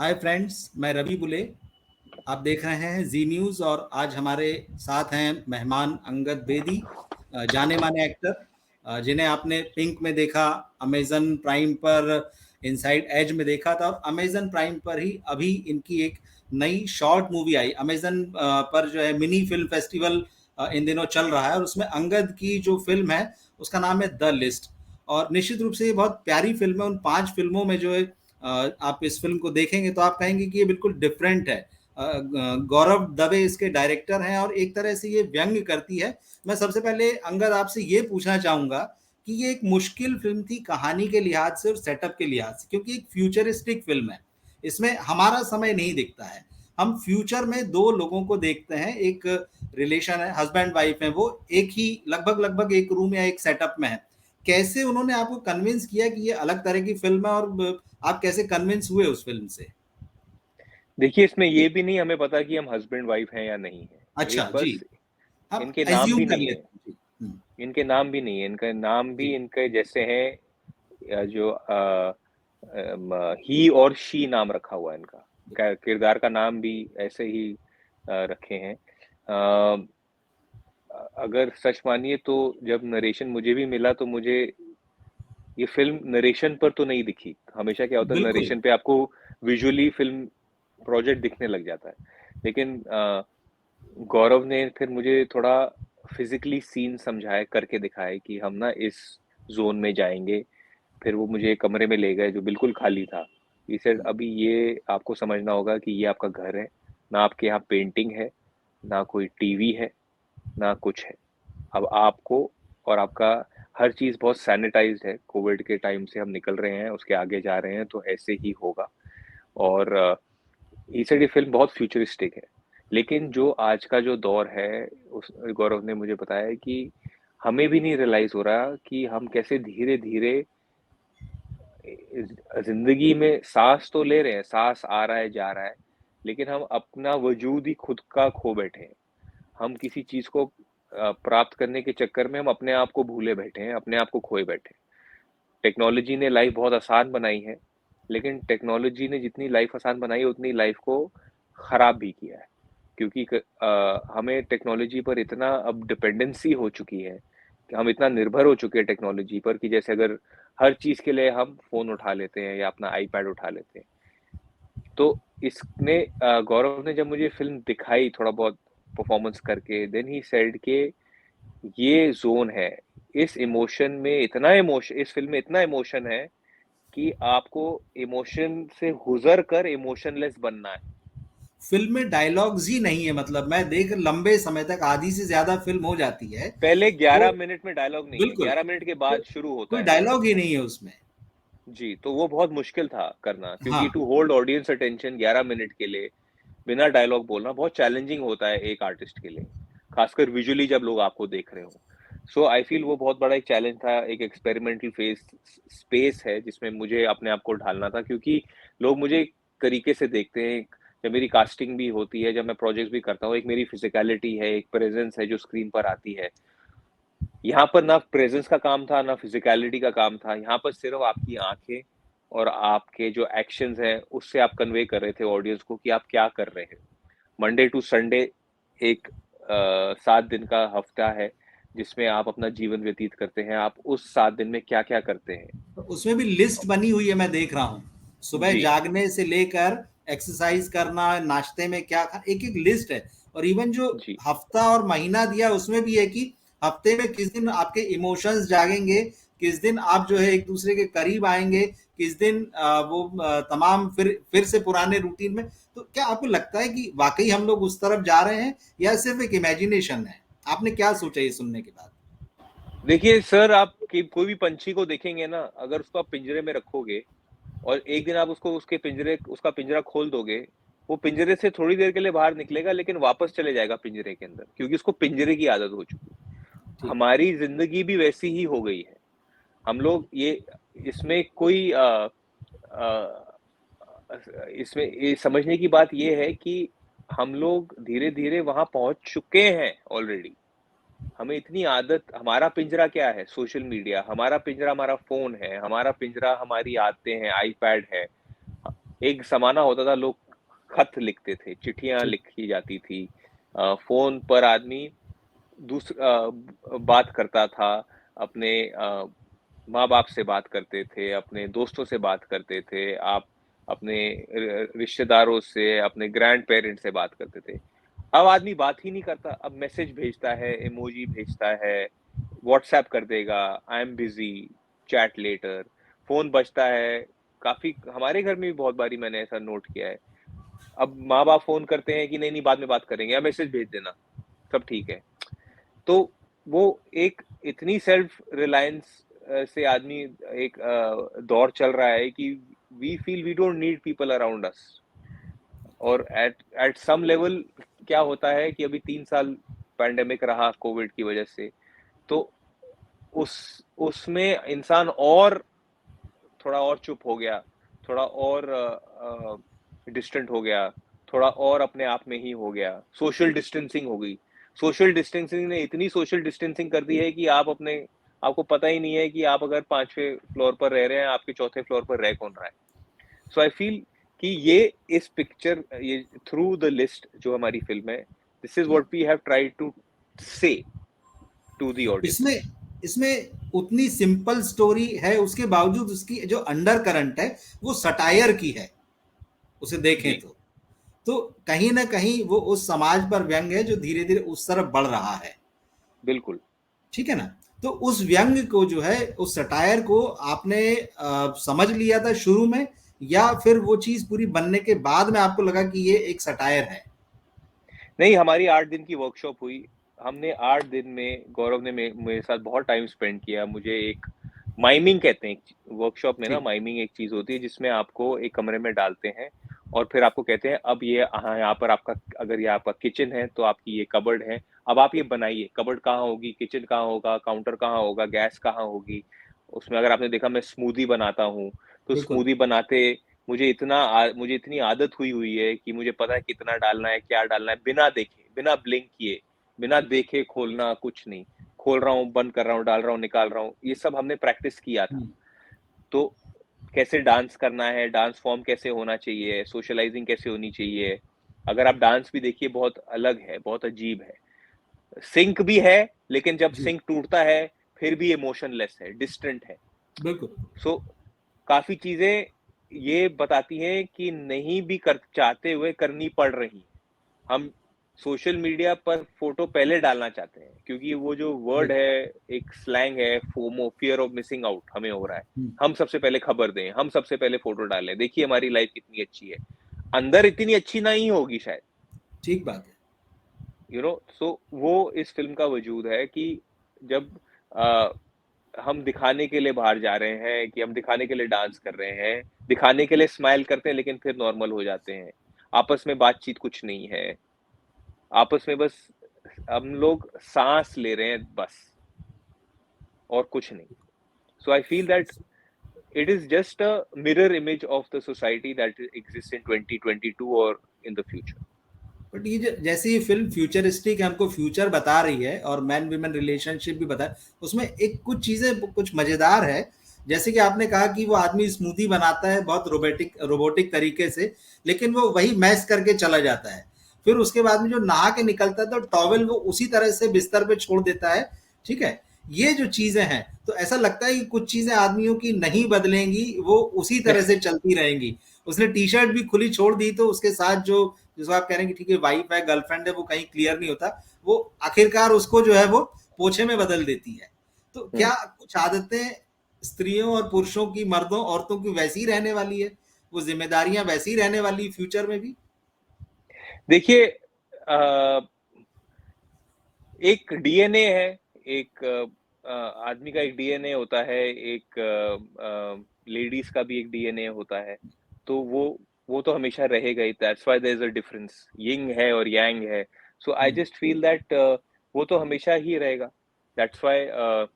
Hi friends, मैं रवि बुले। आप देख रहे हैं जी न्यूज़ और आज हमारे साथ हैं मेहमान अंगद बेदी, जाने माने एक्टर, जिन्हें आपने पिंक में देखा, अमेजन प्राइम पर इनसाइड एज में देखा था और अमेजन प्राइम पर ही अभी इनकी एक नई शॉर्ट मूवी आई। अमेजन पर जो है मिनी फिल्म फेस्टिवल इन दिनों चल रहा है और उसमें अंगद की जो फिल्म है उसका नाम है द लिस्ट। और निश्चित रूप से ये बहुत प्यारी फिल्म है। उन 5 फिल्मों में जो है आप इस फिल्म को देखेंगे तो आप कहेंगे कि ये बिल्कुल डिफरेंट है। गौरव दवे इसके डायरेक्टर हैं और एक तरह से ये व्यंग करती है। मैं सबसे पहले अंगद आपसे ये पूछना चाहूँगा कि ये एक मुश्किल फ़िल्म थी कहानी के लिहाज से और सेटअप के लिहाज से, क्योंकि एक फ्यूचरिस्टिक फ़िल्म है। इसमें हमारा समय नहीं दिखता है। हम फ्यूचर में 2 लोगों को देखते हैं, एक रिलेशन है, हस्बैंड वाइफ है, वो एक ही लगभग एक रूम या एक सेटअप में है। कैसे उन्होंने आपको कन्विंस किया कि ये अलग तरह की फ़िल्म है और आप कैसे कन्विंस हुए उस फ़िल्म से? देखिए, इसमें ये भी नहीं हमें पता कि हम हस्बैंड वाइफ हैं या नहीं हैं। अच्छा, एक जी। बस आप इनके नाम एज़्यूम भी कर नहीं है। लेते हैं। जी। हुँ, इनके नाम भी नहीं है। इनका नाम भी जी। इनके जैसे हैं जो ही और शी नाम रखा हुआ है इनका। किरदार का नाम भी ऐसे ही रखे हैं। अगर सच मानिए तो जब नरेशन मुझे भी मिला तो मुझे ये फ़िल्म नरेशन पर तो नहीं दिखी। हमेशा क्या होता है बिल्कुल। नरेशन पे आपको विजुअली फ़िल्म प्रोजेक्ट दिखने लग जाता है। लेकिन गौरव ने फिर मुझे थोड़ा फिज़िकली सीन समझाए, करके दिखाए कि हम ना इस ज़ोन में जाएँगे। फिर वो मुझे एक कमरे में ले गए जो बिल्कुल खाली था। ही सेड हुँ, अभी ये आपको समझना होगा कि ये आपका घर है, ना आपके यहाँ पेंटिंग है, ना कोई टीवी है, ना कुछ है। अब आपको और आपका हर चीज़ बहुत सैनिटाइज़्ड है। कोविड के टाइम से हम निकल रहे हैं, उसके आगे जा रहे हैं, तो ऐसे ही होगा। और ही सेड ये फ़िल्म बहुत फ्यूचरिस्टिक है। लेकिन जो आज का जो दौर है, उस गौरव ने मुझे बताया कि हमें भी नहीं रियलाइज़ हो रहा कि हम कैसे धीरे-धीरे ज़िंदगी में साँस तो ले रहे हैं, साँस आ रहा है, जा रहा है, लेकिन हम अपना वजूद ही खुद का खो बैठे हैं। हम किसी चीज़ को प्राप्त करने के चक्कर में हम अपने आप को भूले बैठे हैं, अपने आप को खोए बैठे हैं। टेक्नोलॉजी ने लाइफ़ बहुत आसान बनाई है, लेकिन टेक्नोलॉजी ने जितनी लाइफ़ आसान बनाई है, उतनी लाइफ़ को खराब भी किया है। क्योंकि हमें टेक्नोलॉजी पर इतना अब डिपेंडेंसी हो चुकी है, कि हम इतना निर्भर हो चुके हैं टेक्नोलॉजी पर कि जैसे अगर हर चीज़ के लिए हम फ़ोन उठा लेते हैं या अपना आईपैड उठा लेते हैं। तो इसने गौरव ने जब मुझे फ़िल्म दिखाई थोड़ा बहुत परफ़ॉर्मेंस करके, देन ही सेड के ये ज़ोन है। इस फ़िल्म में इतना इमोशन है कि आपको इमोशन से गुज़र कर इमोशनलेस बनना है। फ़िल्म में डायलॉग्स ही नहीं है, मतलब मैं देख लंबे समय तक आधी से ज़्यादा फ़िल्म हो जाती है, पहले तो 11 मिनट में डायलॉग नहीं है, बिल्कुल, 11 मिनट के तो बाद शुरू होता कोई है। डायलॉग ही नहीं है उसमें। जी, तो वो बहुत मुश्किल था करना क्योंकि हाँ, to hold audience attention 11 minute के लिए बिना डायलॉग बोलना बहुत चैलेंजिंग होता है एक आर्टिस्ट के लिए, खासकर विजुअली जब लोग आपको देख रहे हों। सो आई फील वो बहुत बड़ा एक चैलेंज था, एक एक्सपेरिमेंटल फेस स्पेस है जिसमें मुझे अपने आप को ढालना था क्योंकि लोग मुझे एक तरीके से देखते हैं। जब मेरी कास्टिंग भी होती है, जब मैं प्रोजेक्ट्स भी करता हूँ, एक मेरी फिज़िकैलिटी है, एक प्रेज़ेंस है जो स्क्रीन पर आती है। यहाँ पर ना प्रेज़ेंस का काम था, ना फिज़िकैलिटी का काम था। यहाँ पर सिर्फ़ आपकी आँखें और आपके जो एक्शंस हैं, उससे आप कन्वे कर रहे थे ऑडियंस को कि आप क्या कर रहे हैं। मंडे टू संडे एक 7 दिन का हफ्ता है, जिसमें आप अपना जीवन व्यतीत करते हैं। आप उस 7 दिन में क्या-क्या करते हैं? तो उसमें भी लिस्ट बनी हुई है, मैं देख रहा हूँ। सुबह जी, जागने से लेकर एक्सरसाइज़ करना, नाश्ते में क्या खा एक-एक लिस्ट है। और इवन जो जी, हफ्ता और महीना दिया उसमें भी है कि हफ्ते में किस दिन आपके इमोशंस जागेंगे, किस दिन आप जो है एक-दूसरे के करीब आएँगे, किस दिन वो तमाम फिर से पुराने रूटीन में। तो क्या आपको लगता है कि वाक़ई हम लोग उस तरफ जा रहे हैं या सिर्फ़ एक इमेजिनेशन है? आपने क्या सोचा ये सुनने के बाद? देखिए सर, आप कि कोई भी पंछी को देखेंगे ना, अगर उसको आप पिंजरे में रखोगे और एक दिन आप उसको उसका पिंजरा खोल दोगे, वो पिंजरे से थोड़ी देर के लिए बाहर निकलेगा, लेकिन वापस चले जाएगा पिंजरे के अंदर, क्योंकि उसको पिंजरे की आदत हो चुकी है। ठीक। हमारी ज़िंदगी भी वैसी ही हो गई है। हम लोग ये इसमें कोई अ, इसमें ये समझने की बात ये है कि हम लोग धीरे-धीरे वहाँ पहुँच चुके हैं ऑलरेडी। हमें इतनी आदत हमारा पिंजरा क्या है? सोशल मीडिया, हमारा पिंजरा हमारा फ़ोन है, हमारा पिंजरा हमारी आदतें हैं, आईपैड है। एक ज़माना होता था, लोग खत लिखते थे, चिट्ठियाँ लिखी जाती थी। फ़ोन पर आदमी बात करता था, अपने माँ-बाप से बात करते थे, अपने दोस्तों से बात करते थे, आप अपने रिश्तेदारों से, अपने ग्रैंड पेरेंट्स से बात करते थे। अब आदमी बात ही नहीं करता, अब मैसेज भेजता है, इमोजी भेजता है, व्हाट्सएप कर देगा, I am busy, chat later, phone बजता है, काफ़ी हमारे घर में भी बहुत बारी मैंने ऐसा नोट किया है। अब माँ-बाप फ़ोन करते हैं कि नहीं-नहीं बाद में बात करेंगे या मैसेज भेज देना, सब ठीक है। तो वो एक इतनी सेल्फ रिलायंस से आदमी एक दौर चल रहा है कि we feel we don't need people around us. और एट एट सम लेवल क्या होता है कि अभी 3 साल पैंडेमिक रहा कोविड की वजह से, तो उस उसमें इंसान और थोड़ा और चुप हो गया, थोड़ा और डिस्टेंट हो गया, थोड़ा और अपने आप में ही हो गया, सोशल डिस्टेंसिंग हो गई। सोशल डिस्टेंसिंग ने इतनी सोशल डिस्टेंसिंग कर दी है कि आपको पता ही नहीं है कि आप अगर 5वें फ्लोर पर रह रहे हैं, आपके चौथे फ्लोर पर रह कौन रहा है। सो आई फील कि ये इस पिक्चर ये थ्रू द लिस्ट जो हमारी फ़िल्म है, this is what we have tried to say to the audience. इसमें इसमें उतनी सिंपल स्टोरी है, उसके बावजूद उसकी जो अंडर करंट है वो सटायर की है, उसे देखें जी, तो कहीं ना कहीं वो उस समाज पर व्यंग है जो धीरे धीरे उस तरफ बढ़ रहा है। बिल्कुल। ठीक है ना? तो उस व्यंग को जो है, उस सटायर को आपने समझ लिया था शुरू में, या फिर वो चीज पूरी बनने के बाद में आपको लगा कि ये एक सटायर है? नहीं, हमारी 8 दिन की वर्कशॉप हुई। हमने 8 दिन में गौरव ने मेरे साथ बहुत टाइम स्पेंड किया। मुझे एक माइमिंग कहते हैं, वर्कशॉप में ना ठीक। माइमिंग एक चीज़ होती है जिसमें आपको एक कमरे में डालते हैं और फिर आपको कहते हैं अब ये हाँ, यहाँ पर आपका अगर ये आपका किचन है तो आपकी ये कबर्ड है। अब आप ये बनाइए, कबर्ड कहाँ होगी, किचन कहाँ होगा, काउंटर कहाँ होगा, गैस कहाँ होगी। उसमें अगर आपने देखा मैं स्मूदी बनाता हूँ, तो बिल्कुल। स्मूदी बनाते मुझे इतनी आदत हुई हुई है कि मुझे पता है कितना डालना है, क्या डालना है, बिना देखे, बिना ब्लिंक किए, बिना देखे खोलना कुछ नहीं। खोल रहा हूँ, बंद कर रहा हूँ, डाल रहा हूँ, निकाल रहा हूँ, ये सब हमने प्रैक्टिस किया था। हम्म, तो कैसे डांस करना है, डांस फॉर्म कैसे होना चाहिए, सोशलाइजिंग कैसे होनी चाहिए। अगर आप डांस भी देखिए बहुत अलग है, बहुत अजीब है। सिंक भी है, लेकिन जब जी। सिंक टूटता है, फिर भी इमोशनलेस है, डिस्टेंट है। बिल्कुल। सो काफ़ी चीज़ें ये बताती हैं कि नहीं भी कर चाहते हुए करनी पड़ रही हैं। हम सोशल मीडिया पर फ़ोटो पहले डालना चाहते हैं क्योंकि वो जो वर्ड बिल्कुल। है, एक स्लैंग है FOMO, fear of missing out हमें हो रहा है। हम्म, हम सबसे पहले खबर दें, हम सबसे पहले फ़ोटो डालें, देखिए हमारी लाइफ़ कितनी अच्छी है। अंदर इतनी अच्छी नहीं होगी शायद, ठीक बात है। सो वो इस फ़िल्म का वजूद है कि जब अ, हम दिखाने के लिए बाहर जा रहे हैं कि हम दिखाने के लिए डांस कर रहे हैं, दिखाने के लिए स्माइल करते हैं लेकिन फिर नॉर्मल हो जाते हैं। आपस में बातचीत कुछ नहीं है, आपस में बस हम लोग साँस ले रहे हैं बस और कुछ नहीं। So I feel that it is just a mirror image of the society that exists in 2022 और इन द फ्यूचर। बट ये जैसे ये फिल्म फ्यूचरिस्टिक है, हमको फ्यूचर बता रही है और मैन वीमेन रिलेशनशिप भी बता, उसमें एक कुछ चीजें कुछ मजेदार है। जैसे कि आपने कहा कि वो आदमी स्मूदी बनाता है बहुत रोबोटिक तरीके से, लेकिन वो वही मैश करके चला जाता है। फिर उसके बाद में जो नहा के निकलता है तो टॉवेल वो उसी तरह से बिस्तर पे छोड़ देता है। ठीक है? ये जो चीजें हैं, तो ऐसा लगता है कि कुछ चीजें आदमियों की नहीं बदलेंगी, वो उसी तरह से चलती रहेंगी। उसने टी शर्ट भी खुली छोड़ दी तो उसके साथ जो, जिसको आप कह रहे हैं कि ठीक है वाइफ है, गर्लफ्रेंड है, वो कहीं क्लियर नहीं होता, वो आखिरकार उसको जो है वो पोछे में बदल देती है। तो हुँ। क्या कुछ आदतें स्त्रियों और पुरुषों की, मर्दों औरतों की वैसी ही रहने वाली है? वो जिम्मेदारियां वैसी ही रहने वाली फ्यूचर में भी? देखिए एक डीएनए है, एक आदमी का एक डीएनए होता है, एक लेडीज़ का भी एक डीएनए होता है। तो वो तो हमेशा रहेगा ही, that's why there is a difference. Yin है और यांग है। So I just feel that वो तो हमेशा ही रहेगा। That's why uh,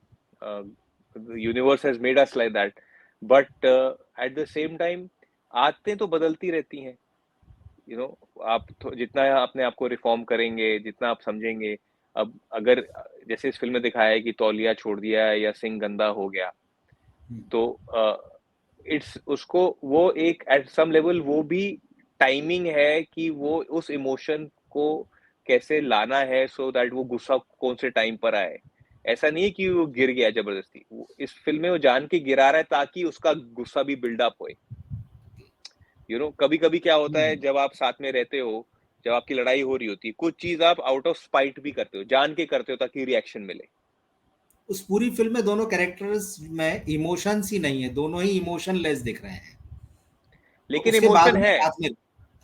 the universe has made us like that. But at the same time आदतें तो बदलती रहती हैं। आप तो जितना अपने आप को रिफॉर्म करेंगे, जितना आप समझेंगे, अब अगर जैसे इस फ़िल्म में दिखाया है कि तौलिया छोड़ दिया है या सिंक गंदा हो गया, तो इट्स उसको वो एक एट सम लेवल वो भी टाइमिंग है कि वो उस इमोशन को कैसे लाना है सो दैट वो गुस्सा कौन से टाइम पर आए। ऐसा नहीं है कि वो गिर गया जबरदस्ती, इस फिल्म में वो जान के गिरा रहा है ताकि उसका गुस्सा भी बिल्डअप होए। कभी कभी क्या होता है जब आप साथ में रहते हो, जब आपकी लड़ाई हो रही होती है, कुछ चीज आप आउट ऑफ स्पाइट भी करते हो, जान के करते हो ताकि रिएक्शन मिले। उस पूरी फिल्म में दोनों कैरेक्टर्स में इमोशंस ही नहीं है, दोनों ही इमोशनलेस दिख रहे हैं। तो लेकिन उसके इमोशन बाद में है। साथ में,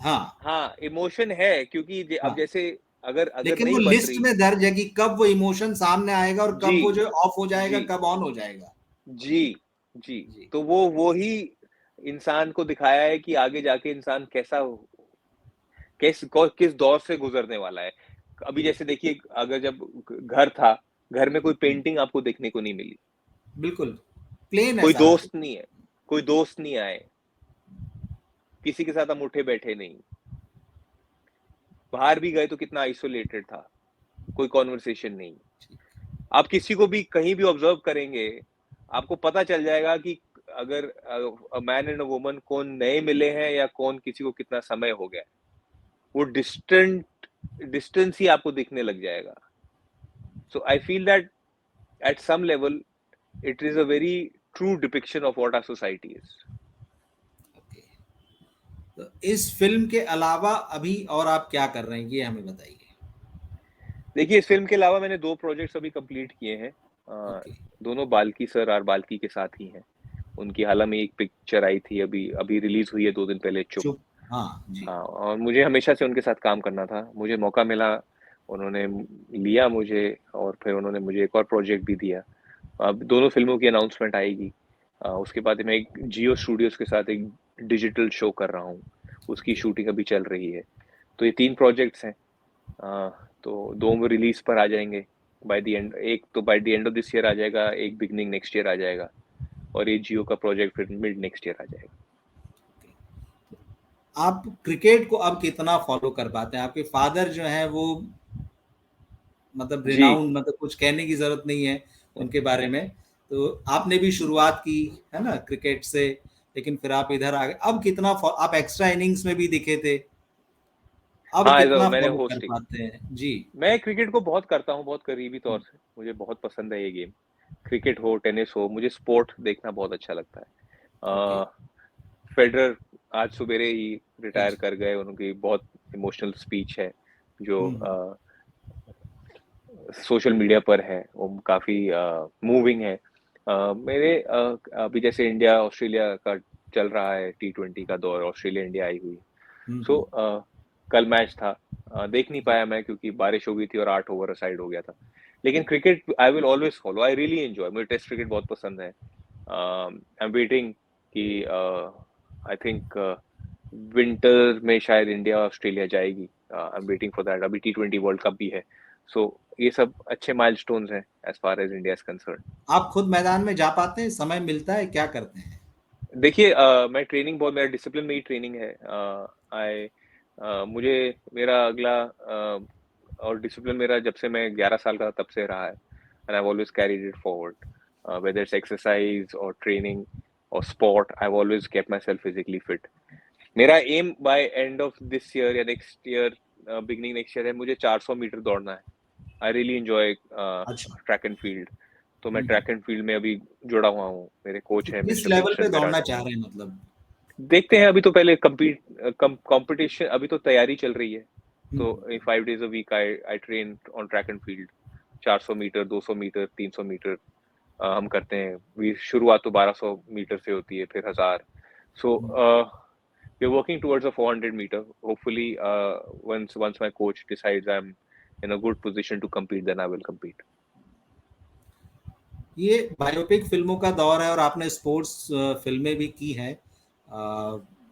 हाँ, हाँ, इमोशन है क्योंकि अब हाँ, जैसे अगर अगर लेकिन वो नहीं बन लिस्ट रही। में दर्ज है कि कब वो इमोशन सामने आएगा और जी, कब वो जो ऑफ हो जाएगा, जी, कब ऑन हो जाएगा। जी, जी। जी, तो वो ही इंसान को दिखाया है कि आगे जाके इंसान किस दौर से गुजरने वाला है। अभी जैसे देखिए, अगर जब घर था, घर में कोई पेंटिंग आपको देखने को नहीं मिली, बिल्कुल प्लेन है कोई सारा कुछ। दोस्त नहीं है, कोई दोस्त नहीं आए, किसी के साथ हम उठे बैठे नहीं, बाहर भी गए तो कितना आइसोलेटेड था, कोई कॉन्वर्सेशन नहीं। आप किसी को भी कहीं भी ऑब्जर्व करेंगे, आपको पता चल जाएगा कि अगर मैन एंड वुमन कौन नए मिले हैं या कौन किसी को कितना समय हो गया, वो डिस्टेंस ही आपको दिखने लग जाएगा। So I feel that at some level it is a very true depiction of what our society is. Okay, तो इस फिल्म के अलावा अभी और आप क्या कर रहे हैं, ये हमें बताइए। देखिए, इस फिल्म के अलावा मैंने 2 प्रोजेक्ट्स अभी कंप्लीट किए हैं। ओके, दोनों बाल्की सर और बाल्की के साथ ही हैं। उनकी हाल में एक पिक्चर आई थी, अभी अभी रिलीज हुई है 2 दिन पहले, चुप। चुप, हाँ जी। हाँ, और मुझे हमेशा से उनके साथ काम करना था, मुझे मौका मिला, उन्होंने लिया मुझे, और फिर उन्होंने मुझे एक और प्रोजेक्ट भी दिया। अब दोनों फिल्मों की अनाउंसमेंट आएगी। उसके बाद मैं एक जियो स्टूडियोज के साथ एक डिजिटल शो कर रहा हूँ, उसकी ओके, शूटिंग अभी चल रही है। तो ये 3 प्रोजेक्ट्स हैं। तो 2 वो रिलीज पर आ जाएंगे बाय द एंड, एक तो by the end of this year आ जाएगा, एक बिगनिंग नेक्स्ट ईयर आ जाएगा, और ये जियो का प्रोजेक्ट फिर मिड नेक्स्ट ईयर आ जाएगा। ओके। आप क्रिकेट को अब कितना फॉलो कर पाते हैं? आपके फादर जो हैं वो मतलब जी। रिनाउंड, मतलब कुछ कहने की जरूरत नहीं है उनके बारे में। तो आपने भी शुरुआत की है ना क्रिकेट से, लेकिन फिर आप इधर आ गए। अब कितना आप एक्स्ट्रा इनिंग्स में भी दिखे थे, अब हाँ, कितना मैंने फॉलो कर होस्टिंग, पाते हैं जी? मैं क्रिकेट को बहुत करता हूँ, बहुत करीबी तौर हम्म, से, मुझे बहुत पसंद है ये गेम। क्रिकेट हो, टेनिस हो, मुझे स्पोर्ट देखना बहुत अच्छा लगता ओके, है। फेडरर आज सवेरे ही रिटायर अच्छा, कर गए, उनकी बहुत इमोशनल स्पीच है जो हम्म, सोशल मीडिया पर है, वो काफी मूविंग है। मेरे अभी जैसे इंडिया ऑस्ट्रेलिया का चल रहा है, T20 का दौर, ऑस्ट्रेलिया इंडिया आई हुई। सो हम्म, कल मैच था, देख नहीं जी, पाया मैं क्योंकि बारिश हो गई थी और 8 ओवर साइड हो गया था। लेकिन cricket I will always follow, I really enjoy, मुझे टेस्ट क्रिकेट बहुत पसंद है। आई एम वेटिंग कि आई थिंक विंटर में शायद इंडिया ऑस्ट्रेलिया जाएगी। I am waiting for that, अभी T20 वर्ल्ड कप भी है। सो ये सब अच्छे माइलस्टोन्स हैं as far as India is concerned. आप खुद मैदान में जा पाते हैं, समय मिलता है, क्या करते हैं? देखिए, मैं ट्रेनिंग बहुत, मेरा डिसिप्लिन में ही ट्रेनिंग है। आई मुझे मेरा अगला और डिसिप्लिन मेरा जब से मैं 11 साल का था तब से रहा है, and I always carried it forward, whether it's exercise और ट्रेनिंग और sport, I always kept myself physically fit. मेरा aim by end of this year या next year, beginning next year है, मुझे 400 मीटर दौड़ना है। आई रियली एंजॉय अच्छा, track and field. तो मैं हम्म, ट्रैक एंड फील्ड में अभी जुड़ा हुआ हूँ, मेरे कोच तो है किस मिस्टर लेवल पे विंस्टन दौड़ना पेराडो। चाह रहे हैं मतलब? देखते हैं, अभी तो पहले कंपटीशन, अभी तो तैयारी चल रही है। तो hmm, 5 days a week I train on track and field. 400 metre, 200 metre, 300 metre हम करते हैं। शुरुआत तो 1200 मीटर से होती है, फिर 1000। So hmm. We are working towards a 400 metre, hopefully once my coach decides I'm in a good position to compete, then I will compete. ये बायोपिक फिल्मों का दौर है और आपने स्पोर्ट्स फिल्में भी की हैं।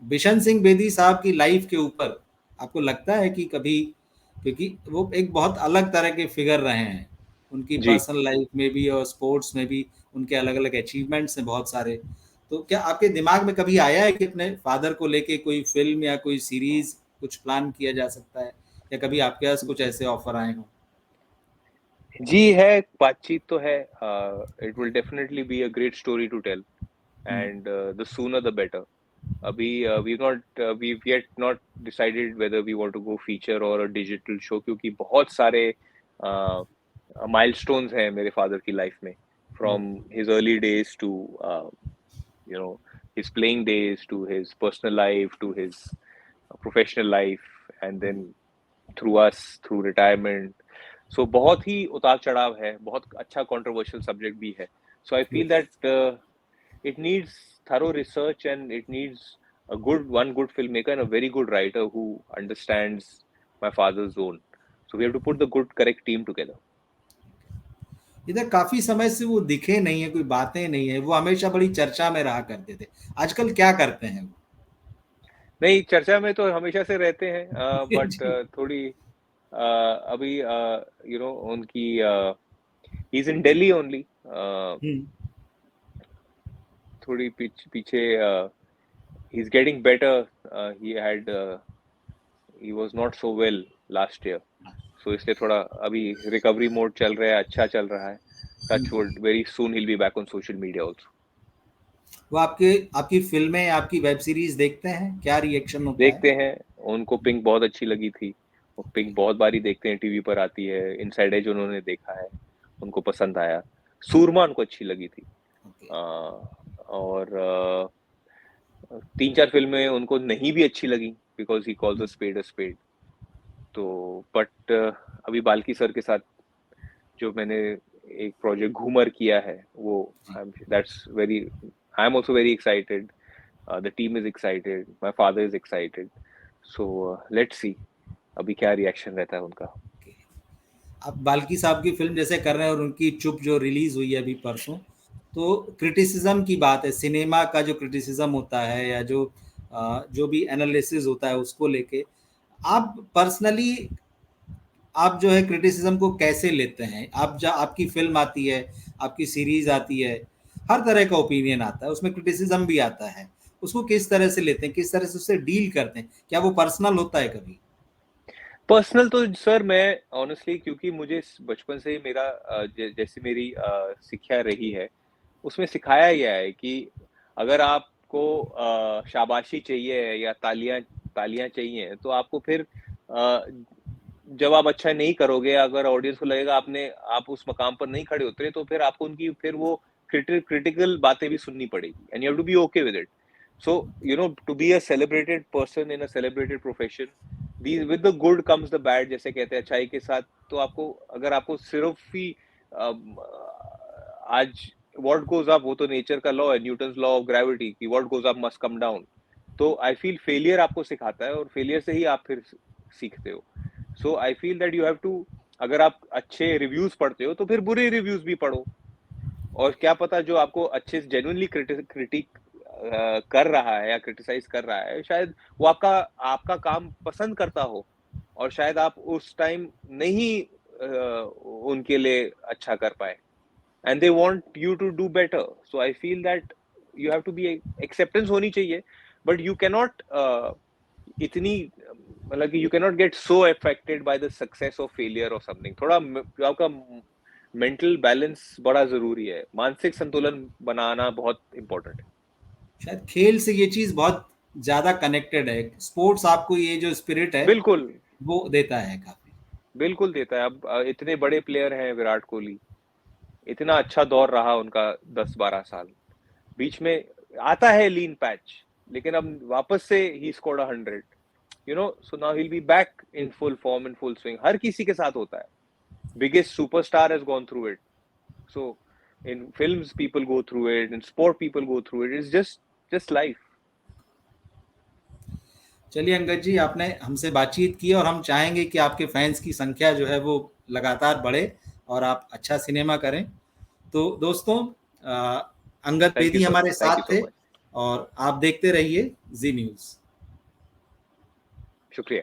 बिशन सिंह बेदी साहब की लाइफ के ऊपर आपको लगता है कि कभी, क्योंकि वो एक बहुत अलग तरह के फिगर रहे हैं, उनकी जी। पर्सनल लाइफ में भी और स्पोर्ट्स में भी उनके अलग अलग अचीवमेंट्स हैं बहुत सारे। तो क्या आपके दिमाग में कभी आया है कि अपने फादर को लेके कोई फिल्म या कोई सीरीज कुछ प्लान किया जा सकता है, या कभी आपके पास कुछ ऐसे ऑफर आए हों? जी है, बातचीत तो है। It will definitely be a great story to tell. and the sooner the better. Abhi we've yet not decided whether we want to go feature or a digital show, क्योंकि बहुत सारे milestones हैं मेरे father की life में, from his early days to you know, his playing days, to his personal life, to his professional life, and then through us, through retirement. So बहुत ही उतार चढ़ाव है, बहुत अच्छा controversial subject भी है. So I feel that it needs thorough research, and it needs one good filmmaker and a very good writer who understands my father's zone. So we have to put the good correct team together. इधर काफी समय से वो दिखे नहीं है, कोई बातें नहीं है, वो हमेशा बड़ी चर्चा में रहा करते थे, आजकल क्या करते हैं वो? नहीं, चर्चा में तो हमेशा से रहते हैं, बट थोड़ी अभी उनकी he is in Delhi only, थोड़ी पीछे he is getting better, he was not so well last year, so इसलिए थोड़ा अभी रिकवरी मोड चल रहा है, अच्छा चल रहा है, touch wood, very soon he will be back on social media also. वो आपकी फिल्में, आपकी वेब सीरीज देखते हैं, क्या रिएक्शन होता है? देखते हैं, उनको पिंक बहुत अच्छी लगी थी, वो पिंक बहुत बारी देखते हैं, टीवी पर आती है. इनसाइड एज उन्होंने देखा है, उनको पसंद आया. सूरमा उनको अच्छी लगी थी. और 3-4 फिल्में उनको नहीं भी अच्छी लगी, because he calls a spade. तो बट अभी बाल्की सर के साथ जो मैंने एक प्रोजेक्ट घूमर किया है, वो I am also very excited. The team is excited. My father is excited. So let's see अभी क्या रिएक्शन रहता है उनका. आप बाल्की साहब की फिल्म जैसे कर रहे हैं, और उनकी चुप जो रिलीज हुई है अभी परसों, तो क्रिटिसिज्म की बात है, सिनेमा का जो क्रिटिसिज्म होता है या जो भी एनालिसिस होता है उसको लेके आप पर्सनली आप जो है क्रिटिसिज्म को कैसे लेते हैं? आप जब आपकी फिल्म आती है, आपकी सीरीज आती है, हर तरह का ओपिनियन आता है, उसमें क्रिटिसिज्म भी आता है, उसको किस तरह से लेते हैं, किस तरह से उससे डील करते हैं? क्या वो पर्सनल होता है कभी? पर्सनल तो सर मैं ऑनेस्टली, क्योंकि मुझे बचपन से ही मेरा जैसी मेरी शिक्षा रही है, उसमें सिखाया गया है कि अगर आपको शाबाशी चाहिए या तालियां चाहिए, तो आपको फिर जब आप अच्छा नहीं करोगे, अगर ऑडियंस को लगेगा आप उस मकाम पर नहीं खड़े उतरे, तो फिर आपको उनकी फिर वो क्रिटिकल बातें भी सुननी पड़ेगी, and you have to be okay with it. So, to be a celebrated person in a celebrated profession, with the good comes the bad, जैसे कहते हैं, अच्छाई के साथ. तो अगर आपको सिर्फ ही आज what goes up, वो तो नेचर का लॉ है, न्यूटन्स लॉ ऑफ ग्रेविटी, कि what goes up must come down. तो आई फील फेलियर आपको सिखाता है, और फेलियर से ही आप फिर सीखते हो. So I feel that you have to, अगर आप अच्छे रिव्यूज पढ़ते हो, तो फिर बुरे रिव्यूज भी पढ़ो, और क्या पता जो आपको अच्छे जेन्युइनली क्रिटिक कर रहा है या क्रिटिसाइज कर रहा है, शायद वो आपका काम पसंद करता हो, और शायद आप उस टाइम नहीं उनके लिए अच्छा कर पाए, and they want you to do better. So I feel that you have to be, acceptance होनी चाहिए, बट यू कैन नॉट इतनी, मतलब कि you can not get so affected by the success of failure और something. थोड़ा आपका mental balance बड़ा जरूरी है, मानसिक संतुलन बनाना बहुत इंपॉर्टेंट है. शायद खेल से ये चीज बहुत ज्यादा कनेक्टेड है, स्पोर्ट्स आपको ये जो स्पिरिट है बिल्कुल वो देता है काफी. बिल्कुल देता है. अब इतने बड़े प्लेयर हैं, विराट कोहली, इतना अच्छा दौर रहा उनका 10-12 साल, बीच में आता है लीन पैच, लेकिन अब वापस से he scored 100, so now he will be back in full form, in full swing. हर किसी के साथ होता है, biggest superstar has gone through it. So in films people go through it, in sport people go through it. It's just life. चलिए अंगद जी, आपने हमसे बातचीत की, और हम चाहेंगे कि आपके फैंस की संख्या जो है वो लगातार बढ़े और आप अच्छा सिनेमा करें. तो दोस्तों, अंगद बेदी हमारे साथ थे, और आप देखते रहिए जी न्यूज़. शुक्रिया.